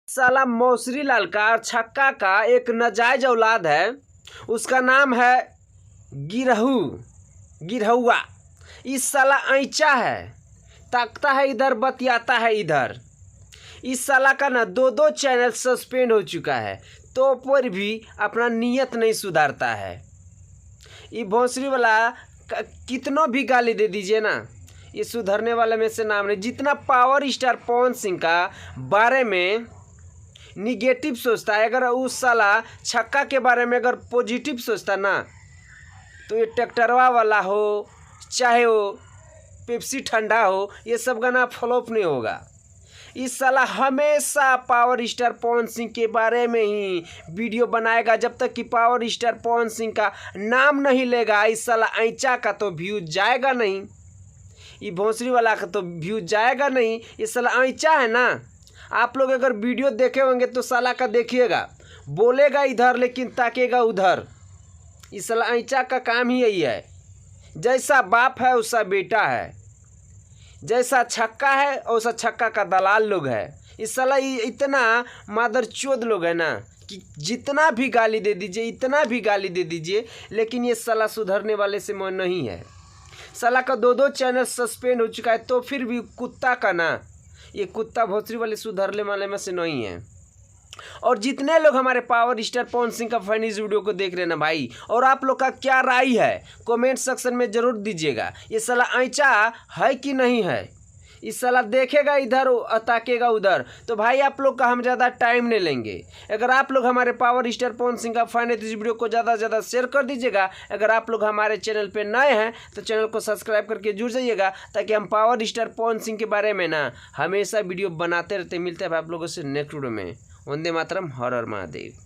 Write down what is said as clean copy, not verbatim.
साला मौसरी लाल का और छक्का का एक नाजायज औलाद है, उसका नाम है गिरहुआ। इस साला ऐंचा है, ताकता है इधर बतियाता है इधर। इस साला का ना दो चैनल सस्पेंड हो चुका है, तो पर भी अपना नियत नहीं सुधारता है। ये भोंसरी वाला कितनों भी गाली दे दीजिए ना, ये सुधरने वाले में से नाम नहीं। जितना पावर स्टार पवन सिंह का बारे में निगेटिव सोचता है, अगर उस साला छक्का के बारे में अगर पॉजिटिव सोचता ना, तो ये ट्रैक्टरवा वाला हो चाहे वो पेप्सी ठंडा हो, ये सब गाना फ्लॉप नहीं होगा। इस साला हमेशा पावर स्टार पवन सिंह के बारे में ही वीडियो बनाएगा। जब तक कि पावर स्टार पवन सिंह का नाम नहीं लेगा, इस साला ऐंचा का तो व्यूज जाएगा नहीं, ये भोंसरी वाला का तो व्यूज जाएगा नहीं। ये साला ऐंचा है ना। आप लोग अगर वीडियो देखे होंगे तो साला का देखिएगा, बोलेगा इधर लेकिन ताकेगा उधर। इस साला ऐंचा का काम ही यही है, जैसा बाप है वैसा बेटा है, जैसा छक्का है वैसा छक्का का दलाल लोग है। इस साला इतना मादरचोद लोग है ना कि जितना भी गाली दे दीजिए, इतना भी गाली दे दीजिए, लेकिन ये साला सुधरने वाले से मन नहीं है। साला का दो चैनल सस्पेंड हो चुका है, तो फिर भी कुत्ता का ना, ये कुत्ता भोसरी वाले सुधरने वाले में से नहीं है। और जितने लोग हमारे पावर स्टार पवन सिंह का फैन इस वीडियो को देख रहे हैं ना भाई, और आप लोग का क्या राय है कमेंट सेक्शन में ज़रूर दीजिएगा। ये साला ऐंचा है कि नहीं है? इस साला देखेगा इधर ताकेगा उधर। तो भाई आप लोग का हम ज़्यादा टाइम नहीं लेंगे। अगर आप लोग हमारे पावर स्टार पवन सिंह का फैन है तो इस वीडियो को ज़्यादा से ज़्यादा शेयर कर दीजिएगा। अगर आप लोग हमारे चैनल पे नए हैं तो चैनल को सब्सक्राइब करके जुड़ जाइएगा, ताकि हम पावर स्टार पवन सिंह के बारे में ना हमेशा वीडियो बनाते रहते। मिलते हैं आप लोगों से नेक्स्ट वीडियो में। वंदे मातरम, हर हर महादेव।